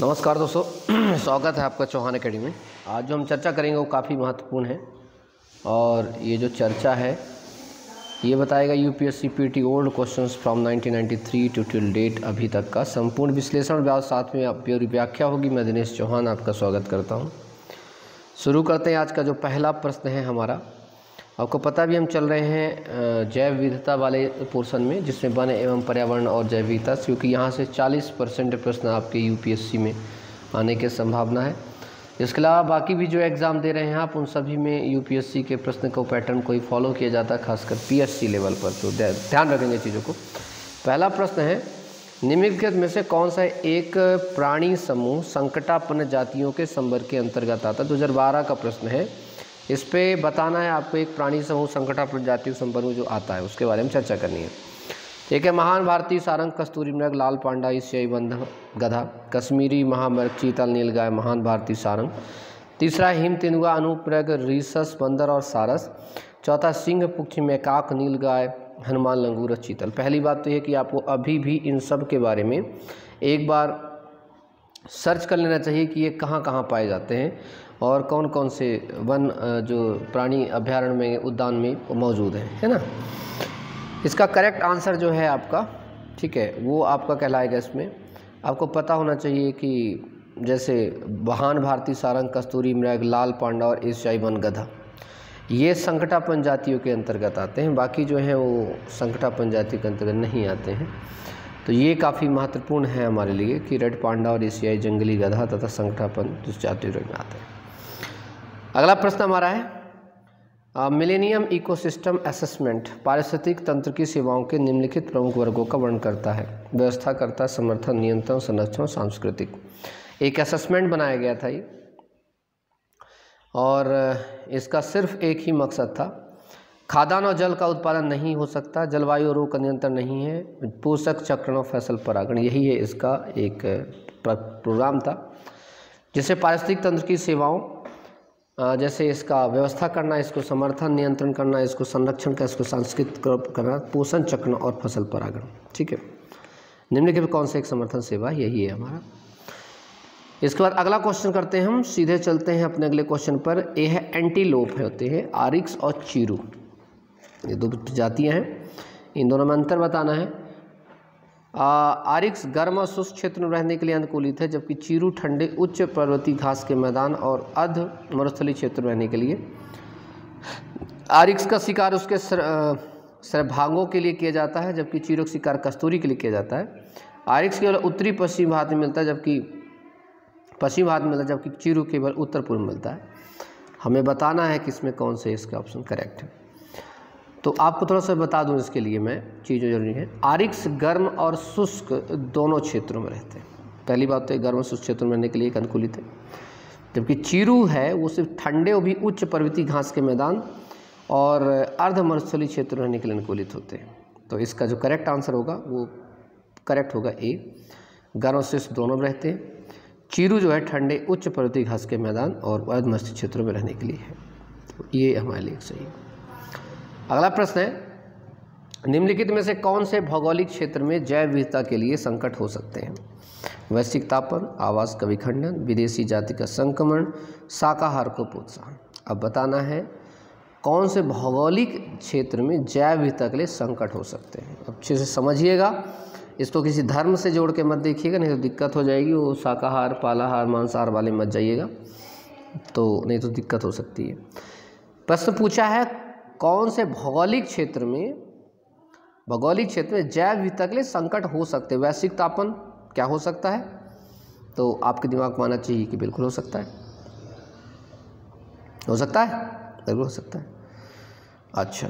नमस्कार दोस्तों, स्वागत है आपका चौहान एकेडमी में। आज जो हम चर्चा करेंगे वो काफ़ी महत्वपूर्ण है और ये जो चर्चा है ये बताएगा UPSC PT old questions from 1993 to till date अभी तक का संपूर्ण विश्लेषण व्यास साथ में पूरी व्याख्या होगी। मैं दिनेश चौहान आपका स्वागत करता हूँ। शुरू करते हैं। आज का जो पहला प्रश्न है हमारा, आपको पता भी हम चल रहे हैं जैव विविधता वाले पोर्शन में, जिसमें वन एवं पर्यावरण और जैव विविधता, क्योंकि यहाँ से 40% प्रश्न आपके यूपीएससी में आने की संभावना है। इसके अलावा बाकी भी जो एग्ज़ाम दे रहे हैं आप, उन सभी में यूपीएससी के प्रश्न को पैटर्न को ही फॉलो किया जाता है, खासकर पीएससी लेवल पर, तो ध्यान रखेंगे चीज़ों को। पहला प्रश्न है, निम्नलिखित में से कौन सा एक प्राणी समूह संकटापन्न जातियों के संवर्ग के अंतर्गत आता है। 2012 का प्रश्न है। इस पे बताना है आपको एक प्राणी समूह संकटापन्न जातियों के संवर्ग में जो आता है उसके बारे में चर्चा करनी है। एक है महान भारतीय सारंग, कस्तूरी मृग, लाल पांडा, एशियाई वन गधा, कश्मीरी महामृग, चीतल, नीलगाय, महान भारतीय सारंग। तीसरा हिम तेंदुआ, अनूप मृग, रीसस, बंदर और सारस। चौथा सिंह, पुच्छ, मैकाक, नीलगाय, हनुमान, लंगूर और चीतल। पहली बात तो यह कि आपको अभी भी इन सब के बारे में एक बार सर्च कर लेना चाहिए कि ये कहाँ कहाँ पाए जाते हैं और कौन कौन से वन जो प्राणी अभ्यारण्य में, उद्यान में मौजूद है ना। इसका करेक्ट आंसर जो है आपका, ठीक है, वो आपका कहलाएगा। इसमें आपको पता होना चाहिए कि जैसे महान भारतीय सारंग, कस्तूरी मृग, लाल पांडा और एशियाई वन गधा, ये संकटापन्न जातियों के अंतर्गत आते हैं। बाकी जो हैं वो संकटापन्न जातियों के अंतर्गत नहीं आते हैं। तो ये काफ़ी महत्वपूर्ण है हमारे लिए कि रेड पांडा और एशियाई जंगली गधा तथा संकटापन्न जातियों में आते हैं। अगला प्रश्न हमारा है, मिलेनियम इकोसिस्टम असेसमेंट पारिस्थितिक तंत्र की सेवाओं के निम्नलिखित प्रमुख वर्गों का वर्णन करता है। व्यवस्थाकर्ता, समर्थन, नियंत्रण, संरक्षण, सांस्कृतिक। एक असेसमेंट बनाया गया था ये, और इसका सिर्फ एक ही मकसद था, खाद्यान्न और जल का उत्पादन नहीं हो सकता, जलवायु और रोग का नियंत्रण नहीं है, पोषक चक्रण और फसल परागण, यही है इसका एक प्रोग्राम था, जिससे पारिस्थितिक तंत्र की सेवाओं जैसे इसका व्यवस्था करना, इसको समर्थन, नियंत्रण करना, इसको संरक्षण का, इसको सांस्कृतिक करना, पोषण चक्रण और फसल परागण। ठीक है, निम्नलिखित कौन सा एक समर्थन सेवा, यही है हमारा। इसके बाद अगला क्वेश्चन करते हैं हम, सीधे चलते हैं अपने अगले क्वेश्चन पर। ये है एंटीलोप होते हैं, आरिक्स और चीरू, ये दो जातियाँ हैं, इन दोनों में अंतर बताना है। आरिक्स गर्म और शुष्क क्षेत्र में रहने के लिए अनुकूलित है, जबकि चीरू ठंडे उच्च पर्वतीय घास के मैदान और अर्ध मरुस्थलीय क्षेत्र में रहने के लिए। आरिक्स का शिकार उसके सरभागों के लिए किया जाता है, जबकि चीरू का शिकार कस्तूरी के लिए किया जाता है। आरिक्स केवल उत्तरी पश्चिमी भारत में मिलता है, जबकि पश्चिमी भारत में मिलता है, जबकि चीरू केवल उत्तर पूर्व में मिलता है। हमें बताना है कि इसमें कौन से इसका ऑप्शन करेक्ट है। तो आपको थोड़ा सा बता दूं इसके लिए मैं, चीज़ें जरूरी है। आरिक्स गर्म और शुष्क दोनों क्षेत्रों में रहते हैं। पहली बात तो गर्म और शुष्क क्षेत्रों में रहने के लिए एक अनुकूलित है, जबकि चीरू है वो सिर्फ ठंडे और भी उच्च पर्वतीय घास के मैदान और अर्ध मरुस्थलीय क्षेत्र में रहने के लिए अनुकूलित होते हैं। तो इसका जो करेक्ट आंसर होगा वो करेक्ट होगा ए, गर्म और शुष्क दोनों में रहते हैं। चीरू जो है ठंडे उच्च पर्वतीय घास के मैदान और अर्ध मरुस्थलीय क्षेत्रों में रहने के लिए है। तो ये हमारे लिए सही है। अगला प्रश्न है, निम्नलिखित में से कौन से भौगोलिक क्षेत्र में जैव विविधता के लिए संकट हो सकते हैं। वैश्विक तापन, आवास का विखंडन, विदेशी जाति का संक्रमण, शाकाहार को प्रोत्साहन। अब बताना है कौन से भौगोलिक क्षेत्र में जैव विविधता के लिए संकट हो सकते हैं। अच्छे से समझिएगा, इसको किसी धर्म से जोड़ के मत देखिएगा, नहीं तो दिक्कत हो जाएगी। वो शाकाहार, पालाहार, मांसाहार वाले मत जाइएगा, तो नहीं तो दिक्कत हो सकती है। प्रश्न पूछा है कौन से भौगोलिक क्षेत्र में जैव विविधता के लिए संकट हो सकते हैं। वैश्विक तापन क्या हो सकता है, तो आपके दिमाग में आना चाहिए कि बिल्कुल हो सकता है, हो सकता है, बिल्कुल हो सकता है। अच्छा,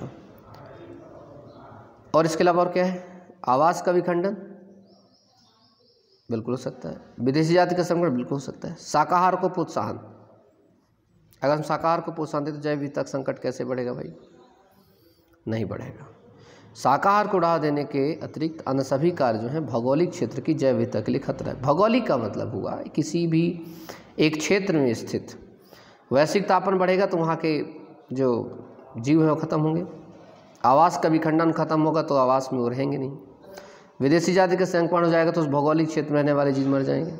और इसके अलावा और क्या है, आवास का विखंडन बिल्कुल हो सकता है, विदेशी जाति का संकट बिल्कुल हो सकता है, शाकाहार को प्रोत्साहन, अगर हम शाकाहार को प्रोत्साहन दें तो जैव विविधता संकट कैसे बढ़ेगा भाई, नहीं बढ़ेगा। शाकाहार को बढ़ावा देने के अतिरिक्त अन्य सभी कार्य जो हैं भौगोलिक क्षेत्र की जैव विविधता के लिए खतरा है। भौगोलिक का मतलब हुआ किसी भी एक क्षेत्र में स्थित। वैश्विक तापन बढ़ेगा तो वहाँ के जो जीव हैं वो खत्म होंगे, आवास का विखंडन खत्म होगा तो आवास में वो रहेंगे नहीं, विदेशी जाति का संक्रमण हो जाएगा तो उस भौगोलिक क्षेत्र में रहने वाले जीव मर जाएंगे,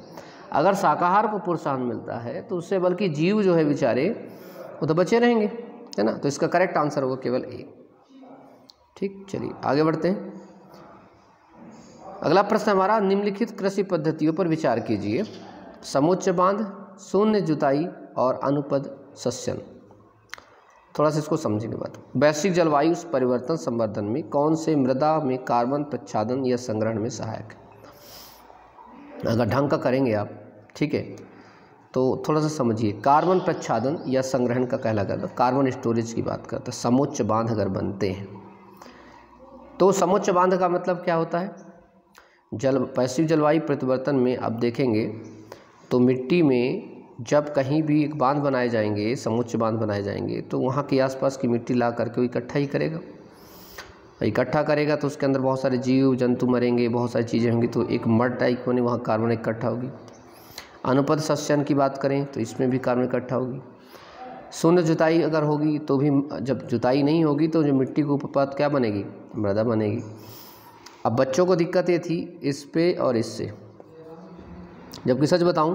अगर शाकाहार को प्रोत्साहन मिलता है तो उससे बल्कि जीव जो है बेचारे वो तो बचे रहेंगे, है ना। तो इसका करेक्ट आंसर होगा केवल ए। ठीक, चलिए आगे बढ़ते हैं। अगला प्रश्न हमारा, निम्नलिखित कृषि पद्धतियों पर विचार कीजिए। समोच्च बांध, शून्य जुताई और अनुपद सस्यन। थोड़ा सा इसको समझेंगे बात। वैश्विक जलवायु परिवर्तन संवर्धन में कौन से मृदा में कार्बन प्रच्छादन या संग्रहण में सहायक है? अगर ढंग का करेंगे आप, ठीक है, तो थोड़ा सा समझिए। कार्बन प्रच्छादन या संग्रहण का कहला जाता है, कार्बन स्टोरेज की बात करता है। समोच्च बांध अगर बनते हैं तो समोच्च बांध का मतलब क्या होता है? वैश्विक जलवायु परिवर्तन में आप देखेंगे तो मिट्टी में जब कहीं भी एक बांध बनाए जाएंगे, समोच्च बांध बनाए जाएंगे, तो वहाँ के आसपास की मिट्टी ला करके वो इकट्ठा ही करेगा। इकट्ठा करेगा तो उसके अंदर बहुत सारे जीव जंतु मरेंगे, बहुत सारी चीज़ें होंगी, तो एक मड टाइप बने, वहाँ कार्बन इकट्ठा होगी। अनुपद सस्यन की बात करें तो इसमें भी कार्बन इकट्ठा होगी। शून्य जुताई अगर होगी तो भी, जब जुताई नहीं होगी तो जो मिट्टी के ऊपर क्या बनेगी? मृदा बनेगी। अब बच्चों को दिक्कत ये थी इस पे और इससे, जबकि सच बताऊं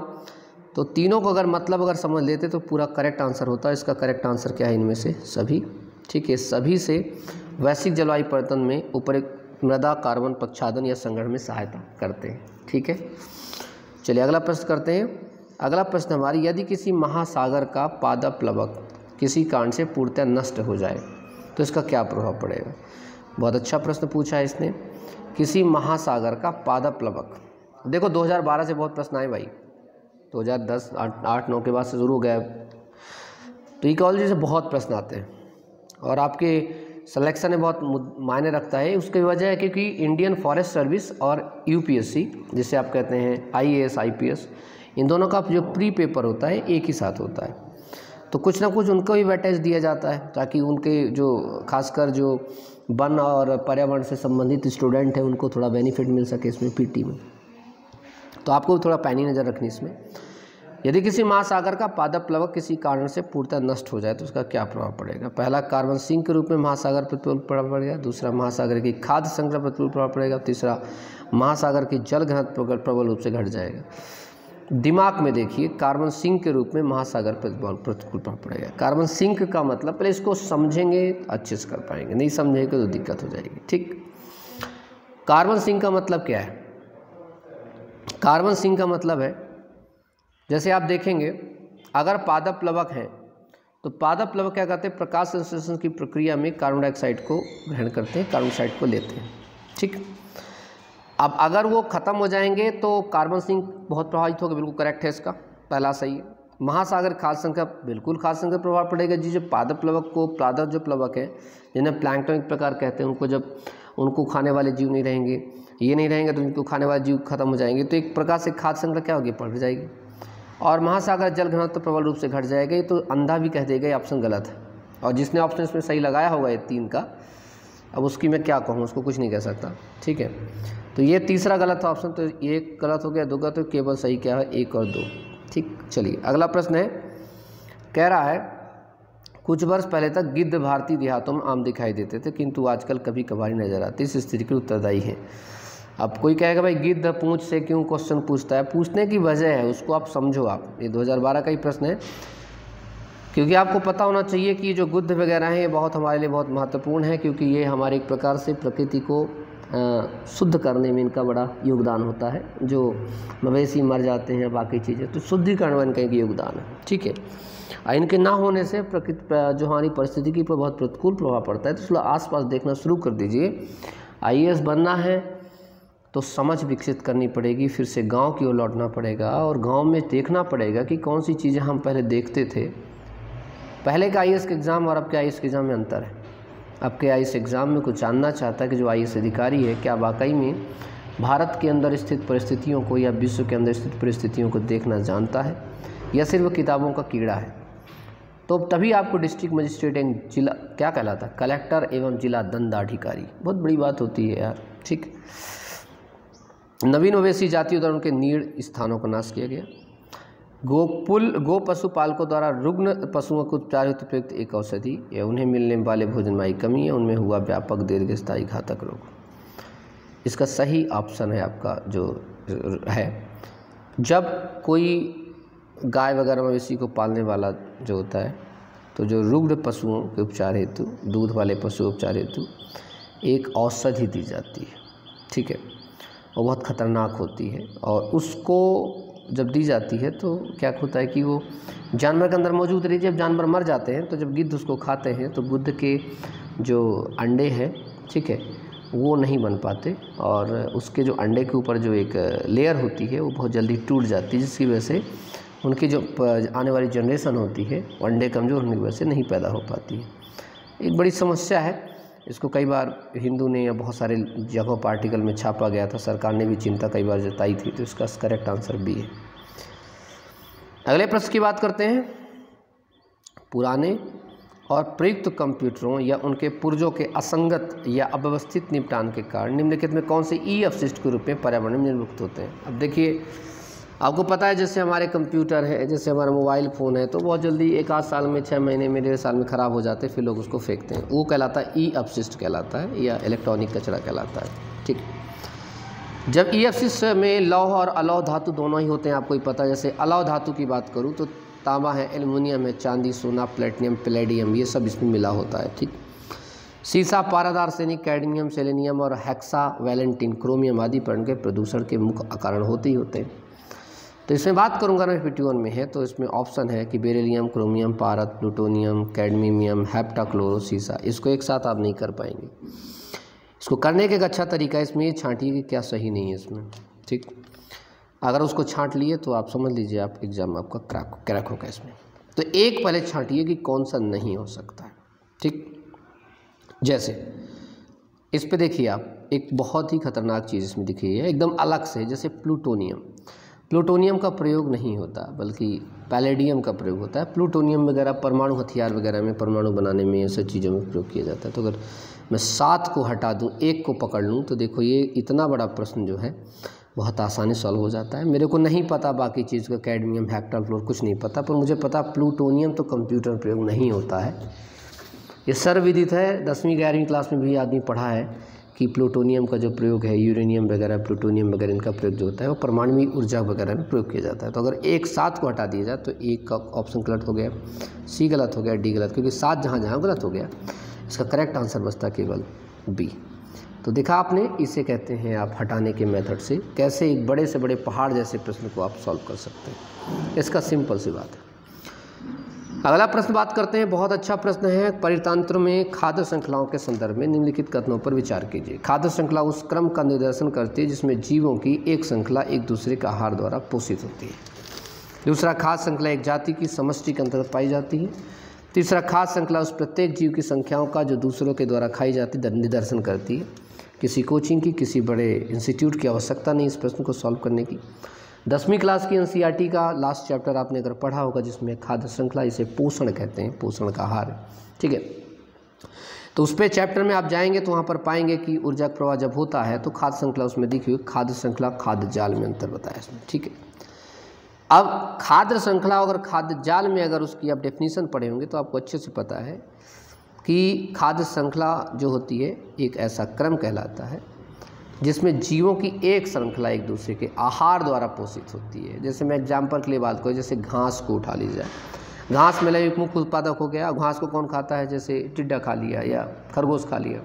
तो तीनों को अगर मतलब अगर समझ लेते तो पूरा करेक्ट आंसर होता है। इसका करेक्ट आंसर क्या है? इनमें से सभी। ठीक है, सभी से वैश्विक जलवायु परिवर्तन में ऊपर मृदा कार्बन प्रच्छादन या संग्रहण में सहायता करते हैं। ठीक है, चलिए अगला प्रश्न करते हैं। अगला प्रश्न हमारी, यदि किसी महासागर का पादप प्लवक किसी कारण से पूर्णतः नष्ट हो जाए तो इसका क्या प्रभाव पड़ेगा? बहुत अच्छा प्रश्न पूछा है इसने। किसी महासागर का पादप प्लवक, देखो 2012 से बहुत प्रश्न आए भाई, 2010 8 9 के बाद से शुरू हो गया, तो इकोलॉजी से बहुत प्रश्न आते हैं और आपके सिलेक्शन में बहुत मायने रखता है। उसकी वजह है क्योंकि इंडियन फॉरेस्ट सर्विस और यूपीएससी, जिसे आप कहते हैं आईएएस आईपीएस, इन दोनों का जो प्री पेपर होता है एक ही साथ होता है, तो कुछ ना कुछ उनको भी वेटेज दिया जाता है ताकि उनके जो खासकर जो वन और पर्यावरण से संबंधित स्टूडेंट हैं उनको थोड़ा बेनिफिट मिल सके इसमें पीटी में। तो आपको थोड़ा पैनी नज़र रखनी इसमें। यदि किसी महासागर का पादप प्लवक किसी कारण से पूर्णतः नष्ट हो जाए तो उसका क्या प्रभाव पड़ेगा? पहला, कार्बन सिंक के रूप में महासागर प्रतिकूल प्रभाव पड़ेगा। दूसरा, महासागर की खाद्य संग्रह प्रतिकूल प्रभाव पड़ेगा। तीसरा, महासागर की जल घनत्व प्रबल रूप से घट जाएगा। दिमाग में देखिए, कार्बन सिंक के रूप में महासागर प्रतिकूल प्रभाव पड़ेगा। कार्बन सिंक का मतलब, पहले इसको समझेंगे अच्छे से कर पाएंगे, नहीं समझेंगे तो दिक्कत हो जाएगी। ठीक, कार्बन सिंक का मतलब क्या है? कार्बन सिंक का मतलब है, जैसे आप देखेंगे अगर पादप प्लवक है तो पादप प्लवक क्या करते हैं? प्रकाश संश्लेषण की प्रक्रिया में कार्बन डाइऑक्साइड को ग्रहण करते हैं, कार्बन डाइऑक्साइड को लेते हैं। ठीक, अब अगर वो ख़त्म हो जाएंगे तो कार्बन सिंक बहुत प्रभावित होगा। बिल्कुल करेक्ट है, इसका पहला सही है। महासागर खाद्य संख्या, बिल्कुल खाद्य संख्या प्रभाव पड़ेगा जी। जो पादप प्लवक को, पादप जो प्लवक है जिन्हें प्लैंकटन एक प्रकार कहते हैं, उनको जब उनको खाने वाले जीव नहीं रहेंगे, ये नहीं रहेंगे तो उनको खाने वाले जीव खत्म हो जाएंगे, तो एक प्रकार से खाद्य संख्या क्या होगी? बढ़ जाएगी। और महासागर जल घनत्व प्रबल रूप से घट जाएगा। ये तो अंधा भी कह देगा ये ऑप्शन गलत है, और जिसने ऑप्शन इसमें सही लगाया होगा ये 3 का, अब उसकी मैं क्या कहूँ, उसको कुछ नहीं कह सकता। ठीक है, तो ये तीसरा गलत था ऑप्शन, तो ये गलत हो गया, 2 गलत, तो केवल सही क्या है? 1 और 2। ठीक, चलिए अगला प्रश्न है, कह रहा है कुछ वर्ष पहले तक गिद्ध भारतीय देहातों में आम दिखाई देते थे किंतु आजकल कभी कभार नजर आते, इस स्थिति के उत्तरदायी है। अब कोई कहेगा भाई गिद्ध पूंछ से क्यों क्वेश्चन पूछता है? पूछने की वजह है, उसको आप समझो। आप ये 2012 का ही प्रश्न है, क्योंकि आपको पता होना चाहिए कि जो गिद्ध वगैरह हैं ये बहुत हमारे लिए बहुत महत्वपूर्ण है, क्योंकि ये हमारे एक प्रकार से प्रकृति को शुद्ध करने में इनका बड़ा योगदान होता है। जो मवेशी मर जाते हैं, बाकी चीज़ें, तो शुद्धिकरण में इनका एक योगदान है। ठीक है, इनके ना होने से प्रकृति जो हमारी परिस्थिति पर बहुत प्रतिकूल प्रभाव पड़ता है। तो इसलिए आसपास देखना शुरू कर दीजिए। आईएएस बनना है तो समझ विकसित करनी पड़ेगी, फिर से गांव की ओर लौटना पड़ेगा और गांव में देखना पड़ेगा कि कौन सी चीज़ें हम पहले देखते थे। पहले का आईएएस के एग्ज़ाम और अब के आईएएस के एग्ज़ाम में अंतर है। अब के आईएएस एग्ज़ाम में कुछ जानना चाहता है कि जो आईएएस अधिकारी है क्या वाकई में भारत के अंदर स्थित परिस्थितियों को या विश्व के अंदर स्थित परिस्थितियों को देखना जानता है, या सिर्फ किताबों का कीड़ा है। तो तभी आपको डिस्ट्रिक्ट मजिस्ट्रेट एवं जिला क्या कहलाता है? कलेक्टर एवं जिला दंडाधिकारी। बहुत बड़ी बात होती है यार। ठीक, नवीन मवेशी जातियों द्वारा उनके नीड़ स्थानों का नाश किया गया। गो पशुपालकों द्वारा रुग्ण पशुओं को उपचार हेतु प्रयुक्त एक औषधि या उन्हें मिलने वाले भोजन में कमी है, उनमें हुआ व्यापक दीर्घस्थायी घातक रोग। इसका सही ऑप्शन है आपका जो है जब कोई गाय वगैरह मवेशी को पालने वाला जो होता है, तो जो रुग्ण पशुओं के उपचार हेतु, दूध वाले पशु उपचार हेतु एक औषधि दी जाती है, ठीक है। वो बहुत ख़तरनाक होती है और उसको जब दी जाती है तो क्या होता है कि वो जानवर के अंदर मौजूद रही। जब जानवर मर जाते हैं तो जब गिद्ध उसको खाते हैं तो गिद्ध के जो अंडे हैं, ठीक है, वो नहीं बन पाते और उसके जो अंडे के ऊपर जो एक लेयर होती है वो बहुत जल्दी टूट जाती है, जिसकी वजह से उनकी जो आने वाली जनरेशन होती है वो अंडे कमज़ोर होने की वजह से नहीं पैदा हो पाती है। एक बड़ी समस्या है। इसको कई बार हिंदू ने या बहुत सारे जगहों पर आर्टिकल में छापा गया था, सरकार ने भी चिंता कई बार जताई थी, तो इसका करेक्ट आंसर बी है। अगले प्रश्न की बात करते हैं। पुराने और प्रयुक्त कंप्यूटरों या उनके पुर्जों के असंगत या अव्यवस्थित निपटान के कारण निम्नलिखित में कौन से ई अपशिष्ट के रूप में पर्यावरण में निर्मुक्त होते हैं। अब देखिए, आपको पता है जैसे हमारे कंप्यूटर है, जैसे हमारा मोबाइल फ़ोन है, तो बहुत जल्दी 1-8 साल में, 6 महीने में, 1.5 साल में ख़राब हो जाते हैं, फिर लोग उसको फेंकते हैं। वो कहलाता है ई अपशिष्ट कहलाता है या इलेक्ट्रॉनिक कचरा कहलाता है, ठीक। जब ई अपशिष्ट में लौह और अलौह धातु दोनों ही होते हैं, आपको ही पता है। जैसे अलौह धातु की बात करूँ तो तांबा है, एल्युमिनियम है, चांदी, सोना, प्लेटिनियम, पैलेडियम, ये सब इसमें मिला होता है, ठीक। सीसा, पारादार आर्सेनिक, कैडमियम, सेलेनियम और हेक्सा वैलेंटिन, क्रोमियम आदि पर्यावरण के प्रदूषण के मुख्य कारण होते ही होते हैं। तो इसमें बात करूंगा ना, 51 में है, तो इसमें ऑप्शन है कि बेरिलियम, क्रोमियम, पारद, प्लूटोनियम, कैडमियम, हेप्टाक्लोरो, सीसा। इसको एक साथ आप नहीं कर पाएंगे। इसको करने का एक अच्छा तरीका है, इसमें ये छांटिए कि क्या सही नहीं है इसमें, ठीक। अगर उसको छांट लिए तो आप समझ लीजिए आप एग्ज़ाम आपका क्रैक होगा इसमें। तो एक पहले छांटिए कि कौन सा नहीं हो सकता है, ठीक। जैसे इस पे देखिए आप, एक बहुत ही खतरनाक चीज़ इसमें दिखी है, एकदम अलग से। जैसे प्लूटोनियम, प्लूटोनियम का प्रयोग नहीं होता बल्कि पैलेडियम का प्रयोग होता है। प्लूटोनियम वगैरह परमाणु हथियार वगैरह में, परमाणु बनाने में, ऐसी चीज़ों में प्रयोग किया जाता है। तो अगर मैं 7 को हटा दूं, 1 को पकड़ लूं, तो देखो ये इतना बड़ा प्रश्न जो है बहुत आसानी सॉल्व हो जाता है। मेरे को नहीं पता बाकी चीज़ का, कैडमियम, हेक्टाफ्लोर कुछ नहीं पता, पर मुझे पता प्लूटोनियम तो कंप्यूटर प्रयोग नहीं होता है। ये सर्वविदित है, 10वीं 11वीं क्लास में भी आदमी पढ़ा है कि प्लूटोनियम का जो प्रयोग है, यूरेनियम वगैरह, प्लूटोनियम वगैरह, इनका प्रयोग जो होता है वो परमाणु ऊर्जा वगैरह में प्रयोग किया जाता है। तो अगर 7 को हटा दिया जाए तो 1 का ऑप्शन गलत हो गया, सी गलत हो गया, डी गलत, क्योंकि 7 जहाँ गलत हो गया, इसका करेक्ट आंसर बचता केवल बी। तो देखा आपने, इसे कहते हैं आप हटाने के मेथड से कैसे एक बड़े से बड़े पहाड़ जैसे प्रश्न को आप सॉल्व कर सकते हैं। इसका सिंपल सी बात है। अगला प्रश्न बात करते हैं, बहुत अच्छा प्रश्न है। परितंत्र में खाद्य श्रृंखलाओं के संदर्भ में निम्नलिखित कथनों पर विचार कीजिए। खाद्य श्रृंखला उस क्रम का निर्देशन करती है जिसमें जीवों की एक श्रृंखला एक दूसरे के आहार द्वारा पोषित होती है। दूसरा, खाद्य श्रृंखला एक जाति की समष्टि के अंतर्गत पाई जाती है। तीसरा, खाद्य श्रृंखला उस प्रत्येक जीव की संख्याओं का जो दूसरों के द्वारा खाई जाती निर्देशन करती है। किसी कोचिंग की, किसी बड़े इंस्टीट्यूट की आवश्यकता नहीं इस प्रश्न को सॉल्व करने की। 10वीं क्लास की एनसीईआरटी का लास्ट चैप्टर आपने अगर पढ़ा होगा, जिसमें खाद्य श्रृंखला, इसे पोषण कहते हैं, पोषण का आहार, ठीक है। तो उस पे चैप्टर में आप जाएंगे तो वहाँ पर पाएंगे कि ऊर्जा प्रवाह जब होता है तो खाद्य श्रृंखला उसमें दिखी हुई, खाद्य श्रृंखला खाद्य जाल में अंतर बताया इसमें, ठीक है। अब खाद्य श्रृंखला अगर खाद्य जाल में अगर उसकी आप डेफिनीशन पढ़े होंगे तो आपको अच्छे से पता है कि खाद्य श्रृंखला जो होती है एक ऐसा क्रम कहलाता है जिसमें जीवों की एक श्रृंखला एक दूसरे के आहार द्वारा पोषित होती है। जैसे मैं एग्जांपल के लिए बात करूँ, जैसे घास को उठा ली जाए, घास में एक मुख्य उत्पादक हो गया। घास को कौन खाता है? जैसे टिड्डा खा लिया या खरगोश खा लिया।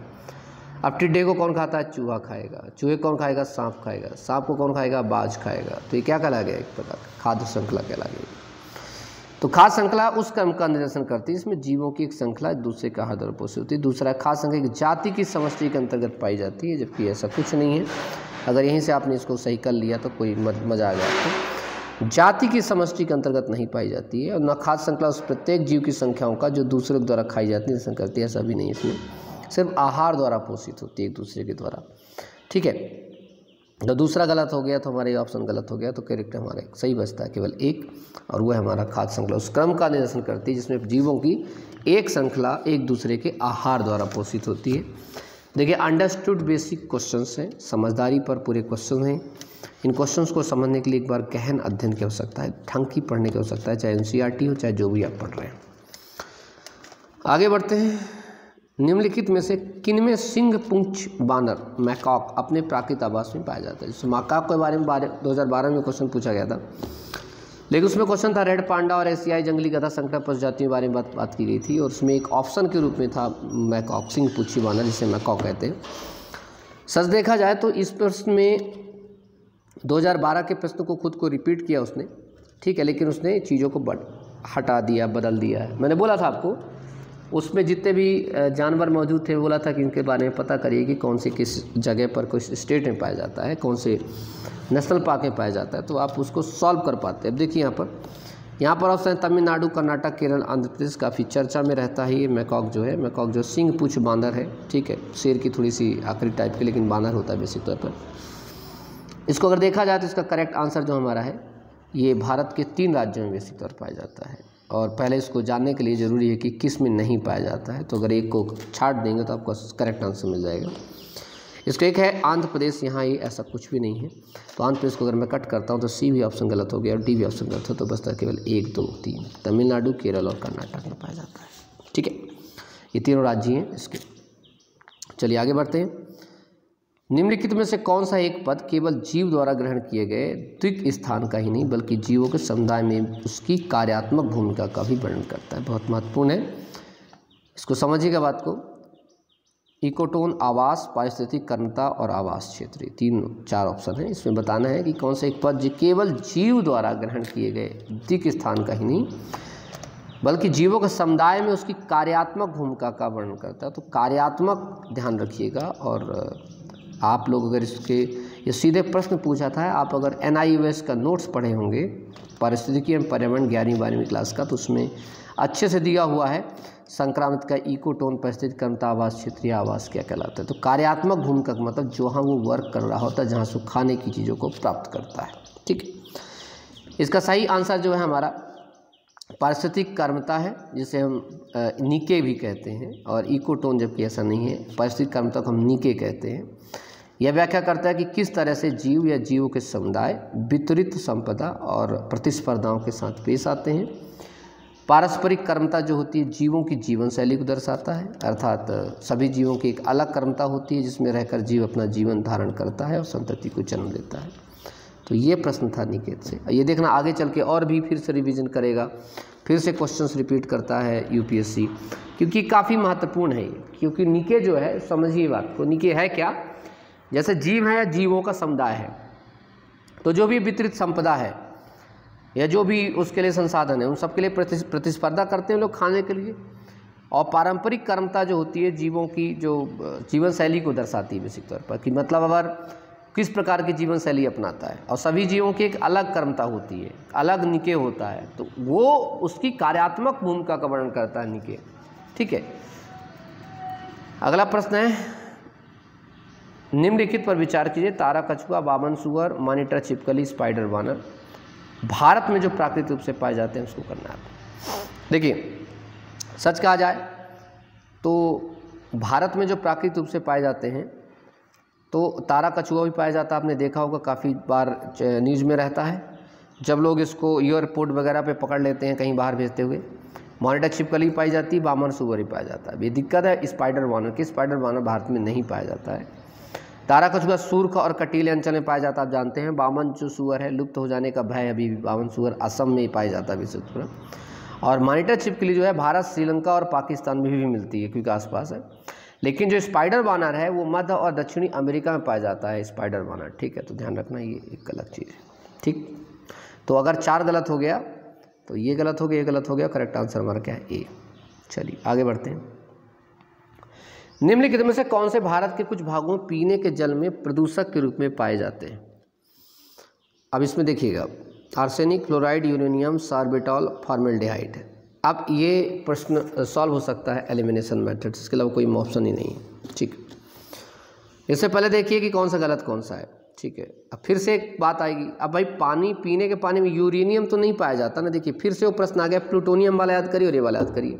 अब टिड्डे को कौन खाता है? चूहा खाएगा। चूहे कौन खाएगा? सांप खाएगा। सांप को कौन खाएगा? बाज खाएगा। तो ये क्या कहला गया? एक प्रकार खाद्य श्रृंखला कहला गया। तो खाद्य श्रृंखला उस क्रम का निर्देशन करती है इसमें जीवों की एक श्रृंखला एक दूसरे का आहार द्वारा पोषित होती है। दूसरा, खाद्य श्रृंखला एक जाति की समष्टि के अंतर्गत पाई जाती है, जबकि ऐसा कुछ नहीं है। अगर यहीं से आपने इसको सही कर लिया तो कोई मजा आ गया आपको। जाति की समष्टि के अंतर्गत नहीं पाई जाती है। और न खाद्य श्रृंखला उस प्रत्येक जीव की संख्याओं का जो दूसरे द्वारा खाई जाती है करती है, ऐसा भी नहीं। इसमें सिर्फ आहार द्वारा पोषित होती है एक दूसरे के द्वारा, ठीक है। तो दूसरा गलत हो गया तो हमारे ऑप्शन गलत हो गया, तो करेक्ट हमारा सही बचता है केवल एक, और वह हमारा खाद्य श्रृंखला उस क्रम का निर्देशन करती है जिसमें जीवों की एक श्रृंखला एक दूसरे के आहार द्वारा पोषित होती है। देखिए, अंडरस्टूड बेसिक क्वेश्चंस हैं, समझदारी पर पूरे क्वेश्चन हैं। इन क्वेश्चंस को समझने के लिए एक बार गहन अध्ययन की आवश्यकता है, ढंग की पढ़ने की आवश्यकता है, चाहे एनसीईआरटी हो चाहे जो भी आप पढ़ रहे हैं। आगे बढ़ते हैं। निम्नलिखित में से किनमें सिंह पूंछ बानर मैकॉक अपने प्राकृतिक आवास में पाया जाता है? जैसे मैकॉक के बारे में 2012 में क्वेश्चन पूछा गया था, लेकिन उसमें क्वेश्चन था रेड पांडा और एशियाई जंगली गधा संकट प्रजातियों के बारे में बात की गई थी, और उसमें एक ऑप्शन के रूप में था मैकॉक, सिंह पूंछी बानर, जिसे मैकॉक कहते हैं। सच देखा जाए तो इस प्रश्न में 2012 के प्रश्न को खुद को रिपीट किया उसने, ठीक है, लेकिन उसने चीज़ों को हटा दिया, बदल दिया है। मैंने बोला था आपको उसमें जितने भी जानवर मौजूद थे, बोला था कि इनके बारे में पता करिए कि कौन से किस जगह पर किस स्टेट में पाया जाता है, कौन से नेशनल पार्क में पाया जाता है, तो आप उसको सॉल्व कर पाते हैं। अब देखिए यहाँ पर ऑप्शन तमिलनाडु, कर्नाटक, केरल, आंध्र प्रदेश, काफ़ी चर्चा में रहता है ये मैकॉक जो है। मैकॉक जो सिंह पूंछ बांदर है, ठीक है, शेर की थोड़ी सी आखिरी टाइप की, लेकिन बांदर होता है बेसिक तौर पर। इसको अगर देखा जाए तो इसका करेक्ट आंसर जो हमारा है, ये भारत के 3 राज्यों में बेसिक तौर पर पाया जाता है। और पहले इसको जानने के लिए ज़रूरी है कि किस में नहीं पाया जाता है, तो अगर एक को छाट देंगे तो आपको करेक्ट आंसर मिल जाएगा। इसको एक है आंध्र प्रदेश, यहाँ ये ऐसा कुछ भी नहीं है, तो आंध्र प्रदेश को अगर मैं कट करता हूँ तो सी भी ऑप्शन गलत हो गया और डी भी ऑप्शन गलत हो, तो बचता केवल 1, 2, 3 तमिलनाडु, केरल और कर्नाटक में पाया जाता है, ठीक है। ये तीनों राज्य हैं इसके। चलिए आगे बढ़ते हैं। निम्नलिखित में से कौन सा एक पद केवल जीव द्वारा ग्रहण किए गए द्विक स्थान का ही नहीं बल्कि जीवों के समुदाय में उसकी कार्यात्मक भूमिका का भी वर्णन करता है? बहुत महत्वपूर्ण है, इसको समझिएगा बात को। इकोटोन, आवास, पारिस्थितिक कर्मता और आवास क्षेत्र, 3-4 ऑप्शन है। इसमें बताना है कि कौन सा एक पद जो केवल जीव द्वारा ग्रहण किए गए द्विक स्थान का ही नहीं बल्कि जीवों के समुदाय में उसकी कार्यात्मक भूमिका का वर्णन करता है। तो कार्यात्मक ध्यान रखिएगा। और आप लोग अगर इसके ये सीधे प्रश्न पूछा था, आप अगर NIOS का नोट्स पढ़े होंगे पारिस्थितिकी एवं पर्यावरण 11वीं क्लास का, तो उसमें अच्छे से दिया हुआ है संक्रामक का इकोटोन, परिस्थितिक कर्मता, आवास, क्षेत्रीय आवास क्या कहलाता है। तो कार्यात्मक भूमिका का मतलब जहाँ वो वर्क कर रहा होता है, जहाँ से खाने की चीज़ों को प्राप्त करता है, ठीक है। इसका सही आंसर जो है हमारा पारिस्थितिक कर्मता है, जिसे हम नीके भी कहते हैं, और इकोटोन जबकि ऐसा नहीं है, पारिस्थितिक कर्मता को हम नीके कहते हैं। यह व्याख्या करता है कि किस तरह से जीव या जीवों के समुदाय वितरित संपदा और प्रतिस्पर्धाओं के साथ पेश आते हैं। पारस्परिक कर्मता जो होती है जीवों की जीवन शैली को दर्शाता है, अर्थात सभी जीवों की एक अलग कर्मता होती है जिसमें रहकर जीव अपना जीवन धारण करता है और संतति को जन्म देता है। तो ये प्रश्न था निकेत से। ये देखना आगे चल के और भी फिर से रिवीजन करेगा, फिर से क्वेश्चंस रिपीट करता है UPSC, क्योंकि काफ़ी महत्वपूर्ण है ये। क्योंकि निके जो है, समझिए बात को, निके है क्या, जैसे जीव है या जीवों का समुदाय है, तो जो भी वितरित संपदा है या जो भी उसके लिए संसाधन है, उन सब के लिए प्रतिस्पर्धा करते हैं लोग खाने के लिए। और पारंपरिक कर्मता जो होती है जीवों की जो जीवन शैली को दर्शाती है बेसिक तौर पर, कि मतलब अगर किस प्रकार की जीवन शैली अपनाता है, और सभी जीवों की एक अलग कर्मता होती है, अलग निके होता है, तो वो उसकी कार्यात्मक भूमिका का वर्णन करता है निके, ठीक है। अगला प्रश्न है, निम्नलिखित पर विचार कीजिए। तारा कछुआ, बामन सुअर, मॉनिटर छिपकली, स्पाइडर बानर भारत में जो प्राकृतिक रूप से पाए जाते हैं उसको करना है। देखिए सच कहा जाए तो भारत में जो प्राकृतिक रूप से पाए जाते हैं, तो तारा कछुआ भी पाया जाता है, आपने देखा होगा काफ़ी बार न्यूज़ में रहता है जब लोग इसको एयरपोर्ट वगैरह पे पकड़ लेते हैं कहीं बाहर भेजते हुए। मॉनिटर छिपकली पाई जाती है, बामन सुअर भी पाया जाता है। ये दिक्कत है स्पाइडर बानर की, स्पाइडर बानर भारत में नहीं पाया जाता है। तारा कछुआ सुर्ख और कटीले अंचल में पाया जाता है, आप जानते हैं। बामन जो सुअर है लुप्त हो जाने का भय अभी भी, बामन सुअर असम में ही पाया जाता है विशेषतौर। और मॉनिटर छिपकली जो है भारत, श्रीलंका और पाकिस्तान में भी मिलती है क्योंकि आसपास है। लेकिन जो स्पाइडर बानर है वो मध्य और दक्षिणी अमेरिका में पाया जाता है स्पाइडर बानर, ठीक है। तो ध्यान रखना ये एक अलग चीज़ है, ठीक। तो अगर 4 गलत हो गया तो ये गलत हो गया, ये गलत हो गया, करेक्ट आंसर हमारा क्या है ए। चलिए आगे बढ़ते हैं। निम्नलिखित में से कौन से भारत के कुछ भागों में पीने के जल में प्रदूषक के रूप में पाए जाते हैं? अब इसमें देखिएगा, आर्सेनिक, फ्लोराइड, यूरेनियम, सार्बिटॉल, फॉर्मेल्डिहाइड। अब ये प्रश्न सॉल्व हो सकता है एलिमिनेशन मेथड, इसके अलावा कोई ऑप्शन ही नहीं है, ठीक। इससे पहले देखिए कि कौन सा गलत कौन सा है, ठीक है। अब फिर से एक बात आएगी, अब भाई पानी, पीने के पानी में यूरेनियम तो नहीं पाया जाता ना। देखिए फिर से वो प्रश्न आ गया, प्लूटोनियम वाला याद करिए और ये वाला याद करिए।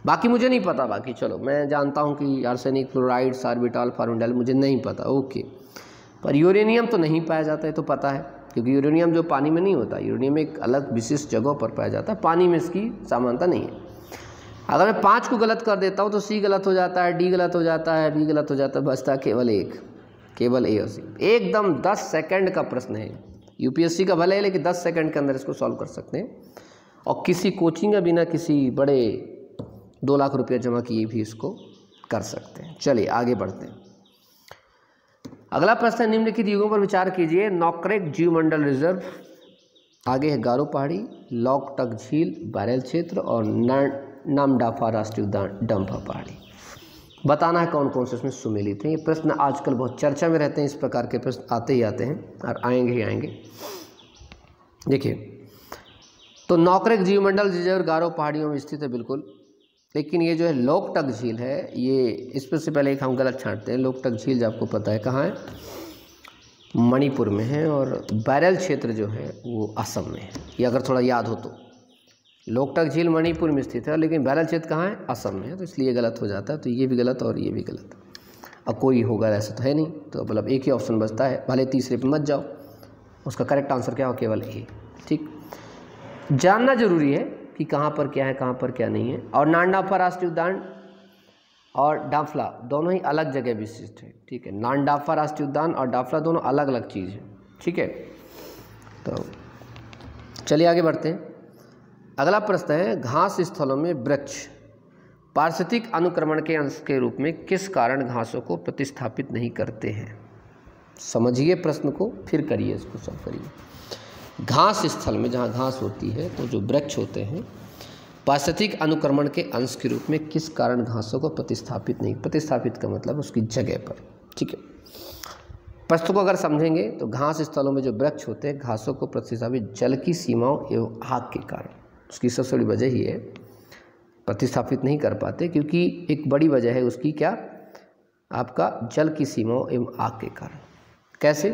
बाकी मुझे नहीं पता, बाकी चलो मैं जानता हूँ कि आर्सेनिक, फ्लोराइड, सार्बिटॉल, फॉर्मेल्डिहाइड मुझे नहीं पता, ओके। पर यूरेनियम तो नहीं पाया जाता है, तो पता है, क्योंकि यूरेनियम जो पानी में नहीं होता, यूरेनियम एक अलग विशिष्ट जगहों पर पाया जाता है, पानी में इसकी समानता नहीं है। अगर मैं 5 को गलत कर देता हूँ तो सी गलत हो जाता है, डी गलत हो जाता है, बी गलत हो जाता है, बचता केवल एक, केवल ए और सी। एकदम 10 सेकंड का प्रश्न है, यूपीएससी का भले है लेकिन 10 सेकंड के अंदर इसको सॉल्व कर सकते हैं और किसी कोचिंग या बिना किसी बड़े 2 लाख रुपये जमा किए भी इसको कर सकते हैं। चलिए आगे बढ़ते हैं। अगला प्रश्न, निम्नलिखित युगों पर विचार कीजिए। नौकरेक जीवमंडल रिजर्व, आगे है गारो पहाड़ी, लॉकटक झील, बैरल क्षेत्र और नामडाफा राष्ट्रीय उद्यान डंफा पहाड़ी। बताना है कौन कौन से इसमें सुमेलित हैं। ये प्रश्न आजकल बहुत चर्चा में रहते हैं, इस प्रकार के प्रश्न आते ही आते हैं और आएंगे ही आएंगे। देखिए, तो नौकरेक जीवमंडल रिजर्व गारो पहाड़ियों में स्थित है बिल्कुल, लेकिन ये जो है लोकटक झील है, ये इस पर से पहले एक हम गलत छांटते हैं। लोकटक झील जो आपको पता है कहाँ है, मणिपुर में है, और बैरल क्षेत्र जो है वो असम में है। ये अगर थोड़ा याद हो तो, लोकटक झील मणिपुर में स्थित है लेकिन बैरल क्षेत्र कहाँ है, असम में है, तो इसलिए गलत हो जाता है। तो ये भी गलत और ये भी गलत। अब कोई होगा ऐसा तो है नहीं, तो मतलब एक ही ऑप्शन बचता है, भले तीसरे पे मत जाओ। उसका करेक्ट आंसर क्या हो, केवल ए। ठीक, जानना जरूरी है कि कहाँ पर क्या है, कहाँ पर क्या नहीं है। और नामडाफा राष्ट्रीय उद्यान और डाफला दोनों ही अलग जगह विशिष्ट है। ठीक है, नामडाफा राष्ट्रीय उद्यान और डाफला दोनों अलग अलग चीज़ है। ठीक है, तो चलिए आगे बढ़ते हैं। अगला प्रश्न है, घास स्थलों में वृक्ष पारिस्थितिक अनुक्रमण के अंश के रूप में किस कारण घासों को प्रतिस्थापित नहीं करते हैं। समझिए प्रश्न को, फिर करिए इसको, सब करिए। घास स्थल में जहाँ घास होती है तो जो वृक्ष होते हैं पारिस्थितिक अनुक्रमण के अंश के रूप में किस कारण घासों को प्रतिस्थापित नहीं, प्रतिस्थापित का मतलब उसकी जगह पर। ठीक है, प्रश्न को अगर समझेंगे तो घास स्थलों में जो वृक्ष होते हैं घासों को प्रतिस्थापित जल की सीमाओं एवं आग के कारण, उसकी सबसे बड़ी वजह ही है प्रतिस्थापित नहीं कर पाते, क्योंकि एक बड़ी वजह है उसकी क्या, आपका जल की सीमाओं एवं आग के कारण। कैसे,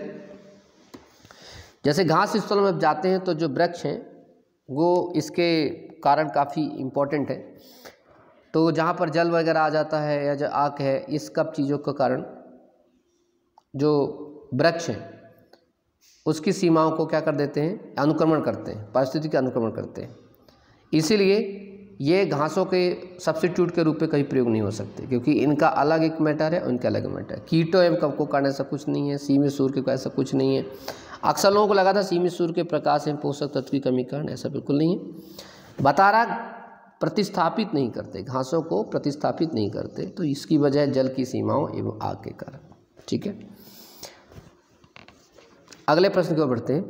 जैसे घास स्थलों में जाते हैं तो जो वृक्ष हैं वो इसके कारण काफ़ी इम्पोर्टेंट है। तो जहाँ पर जल वगैरह आ जाता है या जो आग है, इस सब चीज़ों के कारण जो वृक्ष हैं उसकी सीमाओं को क्या कर देते हैं, अनुक्रमण करते हैं, पारिस्थितिक अनुक्रमण करते हैं। इसीलिए ये घासों के सब्स्टिट्यूट के रूप में कहीं प्रयोग नहीं हो सकते, क्योंकि इनका अलग एक मैटर है और इनका अलग मैटर है। कीटों एवं कवकों के कारण ऐसा कुछ नहीं है, सीमित सूर्य के ऐसा कुछ नहीं है। अक्सर लोगों को लगा था सीमित सूर्य के प्रकाश एवं पोषक तत्व की कमी कारण, ऐसा बिल्कुल नहीं है। बता रहा प्रतिस्थापित नहीं करते, घासों को प्रतिस्थापित नहीं करते, तो इसकी वजह जल की सीमाओं एवं आग के कारण। ठीक है, अगले प्रश्न की ओर बढ़ते हैं।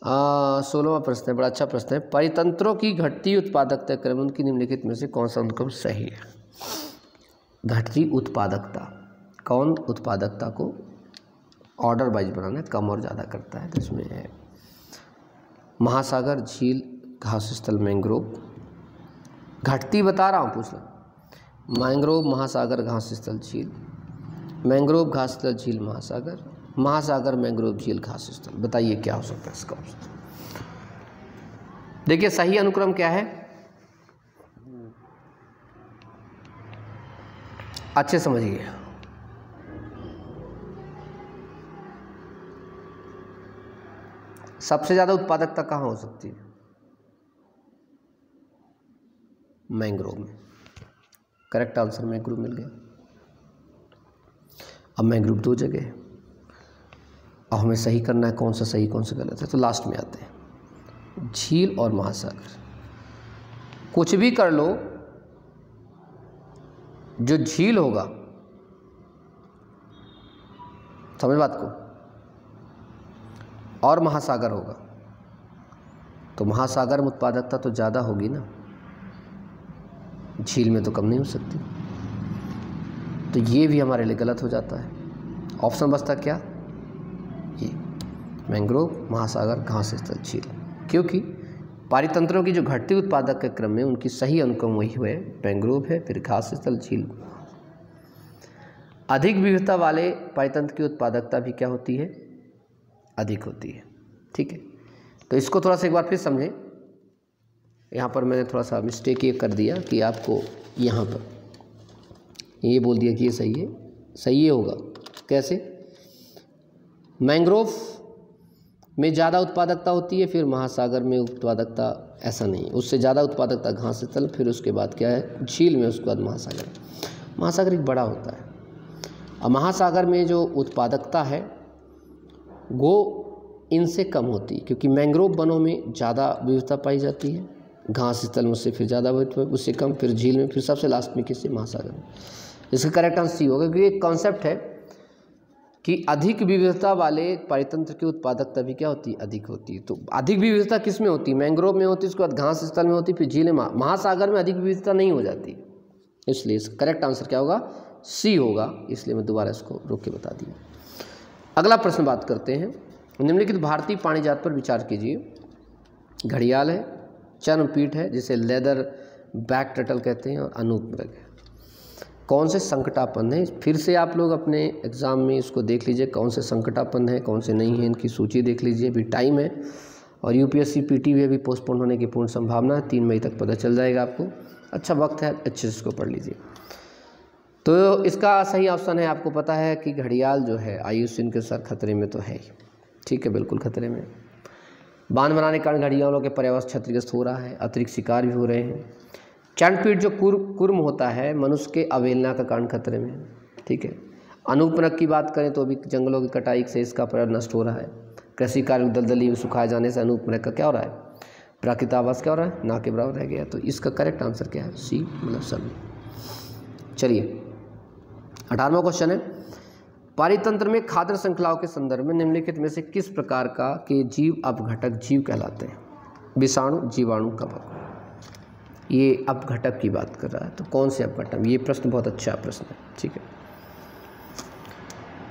16वां प्रश्न है, बड़ा अच्छा प्रश्न है। परितंत्रों की घटती उत्पादकता क्रम उनकी निम्नलिखित में से कौन सा अनुक्रम सही है। घटती उत्पादकता, कौन उत्पादकता को ऑर्डर वाइज बनाना है, कम और ज़्यादा करता है, तो इसमें है महासागर, झील, घास स्थल, मैंग्रोव। घटती बता रहा हूँ, पूछना मैंग्रोव, महासागर, घास स्थल, झील, मैंग्रोव, घास स्थल, झील, महासागर, महासागर, मैंग्रोव, झील, घास स्थल। बताइए क्या हो सकता है इसका ऑप्शन। देखिए सही अनुक्रम क्या है, अच्छे समझिए। सबसे ज़्यादा उत्पादकता कहाँ हो सकती है, मैंग्रोव में। करेक्ट आंसर मैंग्रोव मिल गया। अब मैंग्रोव 2 जगह है, अब हमें सही करना है कौन सा सही कौन सा गलत है, तो लास्ट में आते हैं झील और महासागर। कुछ भी कर लो, जो झील होगा, समझ बात को, और महासागर होगा, तो महासागर में उत्पादकता तो ज़्यादा होगी ना, झील में तो कम नहीं हो सकती। तो ये भी हमारे लिए गलत हो जाता है। ऑप्शन बचता क्या, ये मैंग्रोव, महासागर, घास स्थल, झील। क्योंकि पारितंत्रों की जो घटती उत्पादक के क्रम में उनकी सही अनुक्रम वही हुए, मैंग्रोव है, फिर घास स्थल, झील। अधिक विविधता वाले पारितंत्र की उत्पादकता भी क्या होती है, अधिक होती है। ठीक है, तो इसको थोड़ा सा एक बार फिर समझें। यहाँ पर मैंने थोड़ा सा मिस्टेक ये कर दिया कि आपको यहाँ पर ये बोल दिया कि ये सही है, सही ये होगा। कैसे, मैंग्रोव में ज़्यादा उत्पादकता होती है, फिर महासागर में उत्पादकता ऐसा नहीं, उससे ज़्यादा उत्पादकता घास स्थल, फिर उसके बाद क्या है झील में, उसके बाद महासागर। महासागर एक बड़ा होता है। और महासागर में जो उत्पादकता है वो इनसे कम होती है, क्योंकि मैंग्रोव वनों में ज़्यादा विविधता पाई जाती है, घास स्थल में उससे फिर ज़्यादा उससे कम, फिर झील में, फिर सबसे लास्ट में किससे महासागर में। इसका करेक्ट आंसर सी होगा, क्योंकि एक कॉन्सेप्ट है कि अधिक विविधता वाले पारितंत्र की उत्पादकता भी क्या होती है, अधिक होती है। तो अधिक विविधता किस में होती है, मैंग्रोव में होती है, उसके बाद घास स्थल में होती है, फिर झील में। महासागर में अधिक विविधता नहीं हो जाती, इसलिए इसका करेक्ट आंसर क्या होगा, सी होगा। इसलिए मैं दोबारा इसको रोक के बता दिया। अगला प्रश्न बात करते हैं, निम्नलिखित भारतीय प्राणी जात पर विचार कीजिए। घड़ियाल है, चर्मपीठ है जिसे लेदर बैक टर्टल कहते हैं, और अनूपमृग है। कौन से संकटापन्न है, फिर से आप लोग अपने एग्ज़ाम में इसको देख लीजिए, कौन से संकटापन्न है कौन से नहीं है, इनकी सूची देख लीजिए। अभी टाइम है, और यूपीएससी पीटी भी अभी पोस्टपोन होने की पूर्ण संभावना है, 3 मई तक पता चल जाएगा आपको। अच्छा वक्त है, अच्छे से इसको पढ़ लीजिए। तो इसका सही ऑप्शन है, आपको पता है कि घड़ियाल जो है आयुष्मान के साथ खतरे में तो है ही, ठीक है, बिल्कुल खतरे में। बांध बनाने के कारण घड़ियालों के पर्यावरण क्षतिग्रस्त हो रहा है, अतिरिक्त शिकार भी हो रहे हैं। चंडपीठ जो कुर्म होता है मनुष्य के अवहेलना का कारण खतरे में है, ठीक है। अनूपमृग की बात करें तो अभी जंगलों की कटाई से इसका पर्यावरण नष्ट हो रहा है। कृषि कार्य दलदली में सुखाए जाने से अनूपमृग का क्या हो रहा है, प्राकृतिक आवास क्या हो रहा है, ना के बराबर रह गया। तो इसका करेक्ट आंसर क्या है, सी, मतलब सभी। चलिए 18वां क्वेश्चन है, पारितंत्र में खाद्य श्रृंखलाओं के संदर्भ में निम्नलिखित में से किस प्रकार का के जीव अपघटक जीव कहलाते हैं। विषाणु, जीवाणु, कवक। ये अपघटक की बात कर रहा है, तो कौन से अपघटक, ये प्रश्न बहुत अच्छा प्रश्न है, ठीक है।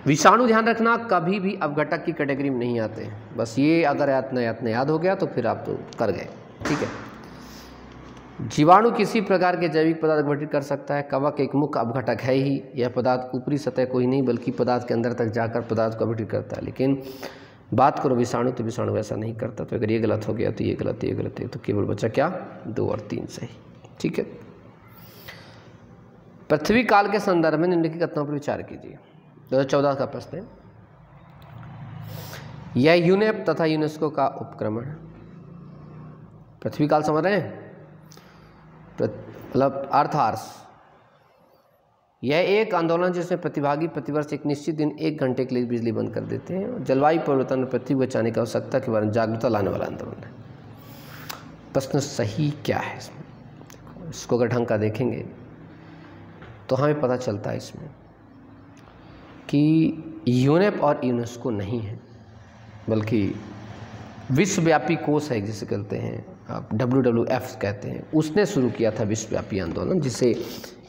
विषाणु ध्यान रखना कभी भी अपघटक की कैटेगरी में नहीं आते हैं, बस ये अगर याद हो गया तो फिर आप तो कर गए, ठीक है। जीवाणु किसी प्रकार के जैविक पदार्थ अपघटित कर सकता है। कवक एक मुख्य अपघटक है ही, यह पदार्थ ऊपरी सतह को ही नहीं बल्कि पदार्थ के अंदर तक जाकर पदार्थ को अपघटित करता है। लेकिन बात करो विषाणु, तो विषाणु ऐसा नहीं करता। तो अगर ये गलत हो गया तो ये गलत, ये गलत है, तो केवल बचा क्या, 2 और 3 सही, ठीक है। पृथ्वी काल के संदर्भ में निम्नलिखित कथनों पर विचार कीजिए। 2014 का प्रश्न है, यह यूनेप तथा यूनेस्को का उपक्रम है। पृथ्वी काल समझ रहे हैं, मतलब अर्थ आवर्स। यह एक आंदोलन जिसमें प्रतिभागी प्रतिवर्ष एक निश्चित दिन 1 घंटे के लिए बिजली बंद कर देते हैं। जलवायु परिवर्तन में पृथ्वी को बचाने की आवश्यकता के बारे में जागरूकता लाने वाला आंदोलन है। प्रश्न सही क्या है इसमें, इसको अगर ढंग का देखेंगे तो हमें पता चलता है इसमें कि यूनेप और यूनेस्को नहीं है, बल्कि विश्वव्यापी कोष है जिसे कहते हैं आप, WWF कहते हैं। उसने शुरू किया था विश्वव्यापी आंदोलन, जिसे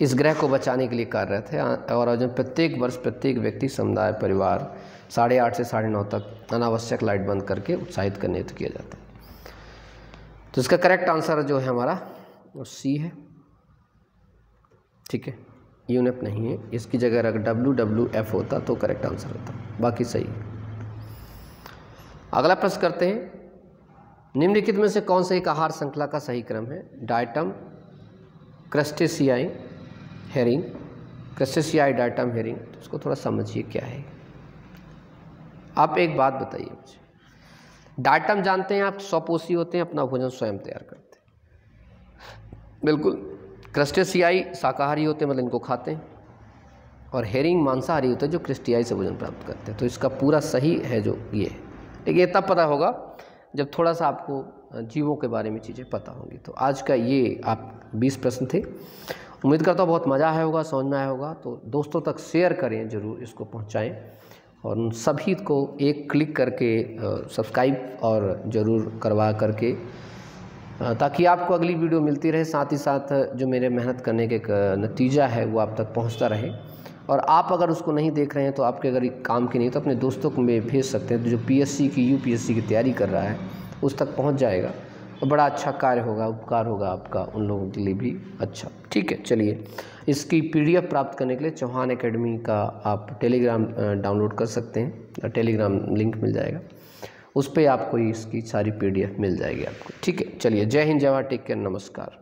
इस ग्रह को बचाने के लिए कार्यरत है। और आज प्रत्येक वर्ष प्रत्येक व्यक्ति, समुदाय, परिवार 8:30 से 9:30 तक अनावश्यक लाइट बंद करके उत्साहित करने हेतु किया जाता है। तो इसका करेक्ट आंसर जो है हमारा वो सी है, ठीक है। यूनेप नहीं है, इसकी जगह अगर WWF होता तो करेक्ट आंसर होता, बाकी सही है। अगला प्रश्न करते हैं, निम्नलिखित में से कौन सा एक आहार श्रृंखला का सही क्रम है। डायटम, क्रस्टेशियाई, हेरिंग, क्रस्टेशियाई, डायटम, हेरिंग। तो इसको थोड़ा समझिए क्या है। आप एक बात बताइए मुझे, डायटम जानते हैं आप, स्वपोषी होते हैं, अपना भोजन स्वयं तैयार करते हैं, बिल्कुल। क्रस्टेशियाई शाकाहारी होते हैं, मतलब इनको खाते हैं। और हेरिंग मांसाहारी होते हैं जो क्रस्टेशियाई से भोजन प्राप्त करते हैं। तो इसका पूरा सही है जो ये है, लेकिन ये तब पता होगा जब थोड़ा सा आपको जीवों के बारे में चीज़ें पता होंगी। तो आज का ये आप 20 प्रश्न थे। उम्मीद करता हूँ बहुत मज़ा आया होगा, समझ में आया होगा। तो दोस्तों तक शेयर करें, ज़रूर इसको पहुँचाएँ, और उन सभी को एक क्लिक करके सब्सक्राइब और ज़रूर करवा करके, ताकि आपको अगली वीडियो मिलती रहे। साथ ही साथ जो मेरे मेहनत करने के नतीजा है वो आप तक पहुँचता रहे। और आप अगर उसको नहीं देख रहे हैं तो आपके अगर काम की नहीं तो अपने दोस्तों को में भेज सकते हैं, तो जो PSC की UPSC की तैयारी कर रहा है उस तक पहुंच जाएगा, तो बड़ा अच्छा कार्य होगा, उपकार होगा आपका, उन लोगों के लिए भी अच्छा, ठीक है। चलिए, इसकी PDF प्राप्त करने के लिए चौहान एकेडमी का आप टेलीग्राम डाउनलोड कर सकते हैं, टेलीग्राम लिंक मिल जाएगा, उस पर आपको इसकी सारी PDF मिल जाएगी आपको, ठीक है। चलिए, जय हिंद, जय भारत, टेक केयर, नमस्कार।